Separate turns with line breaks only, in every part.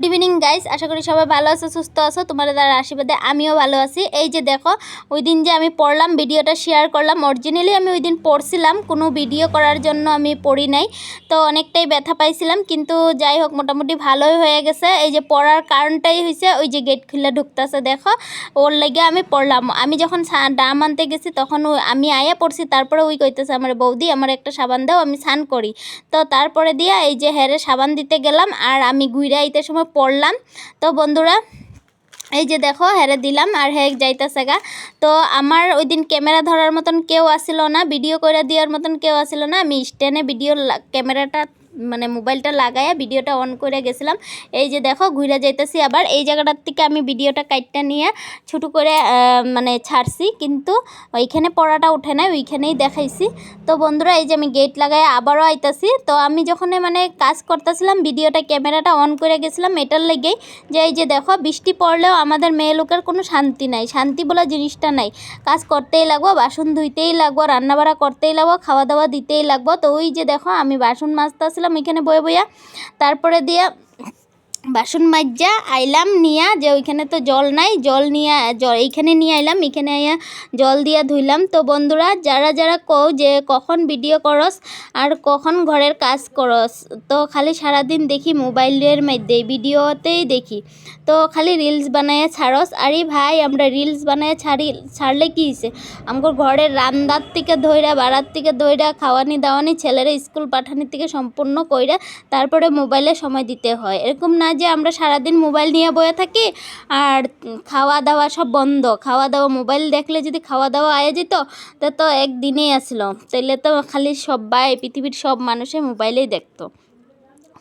Good evening guys, আশা করি সবাই ভালো আছো, সুস্থ আছো। তোমাদের দ্বারা আশীর্বাদে আমিও ভালো আছি। এই যে দেখো, ওই দিন যে আমি পড়লাম, ভিডিওটা শেয়ার করলাম। অরিজিনালি আমি ওই দিন পড়ছিলাম, কোনো ভিডিও করার জন্য আমি পড়ি নাই। তো অনেকটাই ব্যথা পাইছিলাম, কিন্তু যাই হোক মোটামুটি ভালোই হয়ে গেছে। এই যে পড়ার কারণটাই হয়েছে ওই যে গেট খুলে ঢুকতেছে, দেখো ওর লেগে আমি পড়লাম। আমি যখন ডাম আনতে গেছি তখন আমি আয়া পড়ছি, তারপরে ওই কইতেছে আমার বৌদি আমার একটা সাবান দাও, আমি স্নান করি। তো তারপরে দিয়া এই যে হেরে সাবান দিতে গেলাম, আর আমি ঘুরে আইতে সময় পড়লাম। তো বন্ধুরা এই যে দেখো হেরে দিলাম আর হেক যাইতেছে গা। তো আমার ওই দিন ক্যামেরা ধরার মতন কেউ আসিল না, ভিডিও করে দেওয়ার মতন কেউ আসিল না। আমি স্ট্যান্ডে ভিডিও ক্যামেরাটা মানে মোবাইলটা লাগাইয়া ভিডিওটা অন করে গেছিলাম। এই যে দেখো ঘুরে যাইতেছি আবার। এই জায়গাটার থেকে আমি ভিডিওটা কাটটা নিয়ে ছোটো করে মানে ছাড়ছি, কিন্তু ওইখানে পড়াটা ওঠে না, ওইখানেই দেখাইছি। তো বন্ধুরা এই যে আমি গেট লাগাই আবারও আইতাছি। তো আমি যখন মানে কাজ করতেছিলাম ভিডিওটা ক্যামেরাটা অন করে গেছিলাম এটার লেগেই যে এই যে দেখো বৃষ্টি পড়লেও আমাদের মেয়ে লোকের কোনো শান্তি নাই, শান্তি বলা জিনিসটা নাই। কাজ করতেই লাগবো, বাসন ধুইতেই লাগবো, রান্নাবাড়া করতেই লাগবো, খাওয়া দাওয়া দিতেই লাগবো। তো ওই যে দেখো আমি বাসন মাজতেছিলাম এখানে বয়ে বইয়া, তারপরে দিয়ে বাসন মাজা আইলাম নিয়া যে ওইখানে তো জল নাই, জল নিয়ে এইখানে নিয়ে আইলাম, এখানে আইয়া জল দিয়া ধুইলাম। তো বন্ধুরা যারা যারা কও যে কখন ভিডিও করস আর কখন ঘরের কাজ করস, তো খালি সারাদিন দেখি মোবাইলের মধ্যে ভিডিওতেই দেখি, তো খালি রিলস বানায় ছাড়স। আরে ভাই আমরা রিলস বানায় ছাড়লে কী হয়েছে, আমার ঘরের রান্নার থেকে ধইরা বাড়ার থেকে ধইরা খাওয়ানি দাওয়ানি ছেলেরা স্কুল পাঠানোর থেকে সম্পূর্ণ কইরা তারপরে মোবাইলে সময় দিতে হয়। এরকম না যে আমরা সারাদিন মোবাইল নিয়ে বয়ে থাকি আর খাওয়া দাওয়া সব বন্ধ। খাওয়া দাওয়া মোবাইল দেখলে যদি খাওয়া দাওয়া আয়ে যেত তা তো একদিনেই আসলো, তাইলে তো খালি সবাই পৃথিবীর সব মানুষে মোবাইলেই দেখতো।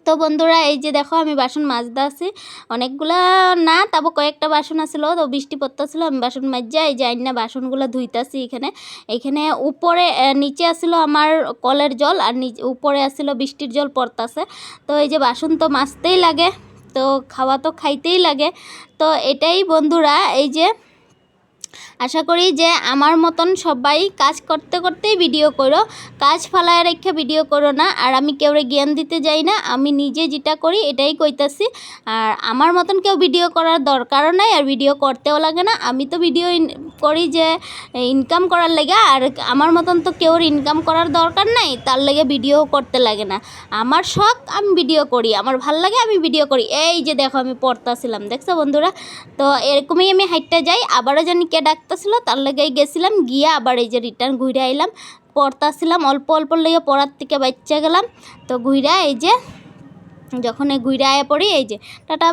তো বন্ধুরা এই যে দেখো আমি বাসন মাজতে আছি, অনেকগুলা না তারপর কয়েকটা বাসন আসলো, তো বৃষ্টি পড়তেছিল, আমি বাসন মাজা এই যে আইনা বাসনগুলো ধুইতাছি। এইখানে উপরে নিচে আসলো আমার কলের জল, আর উপরে আসলো বৃষ্টির জল পড়তাছে। তো এই যে বাসন তো মাজতেই লাগে, তো খাওয়া তো খাইতেই লাগে। তো এটাই বন্ধুরা, এই যে আশা করি যে আমার মতন সবাই কাজ করতে করতেই ভিডিও করো, কাজ ফালায় রেখে ভিডিও করো না। আর আমি কেউরে জ্ঞান দিতে যাই না, আমি নিজে যেটা করি এটাই কইতাছি। আর আমার মতন কেউ ভিডিও করার দরকারও নাই, আর ভিডিও করতেও লাগে না। আমি তো ভিডিও করি যে ইনকাম করার লেগে, আর আমার মতন তো কেউর ইনকাম করার দরকার নাই, তার লেগে ভিডিও করতে লাগে না। আমার শখ, আমি ভিডিও করি, আমার ভাল লাগে আমি ভিডিও করি। এই যে দেখো আমি পড়তাছিলাম, দেখছো বন্ধুরা। তো এরকমই আমি হাইটটা যাই, আবারও জানি কে ডাকতেছিল, তার লেগেই গেছিলাম, গিয়ে আবার এই যে রিটার্ন ঘুরে আইলাম। পড়তাছিলাম অল্প অল্প লেগে পড়ার থেকে বাচ্চা গেলাম। তো ঘুরে এই যে যখন এই ঘুরে আয়া পড়ি এই যে টাটা।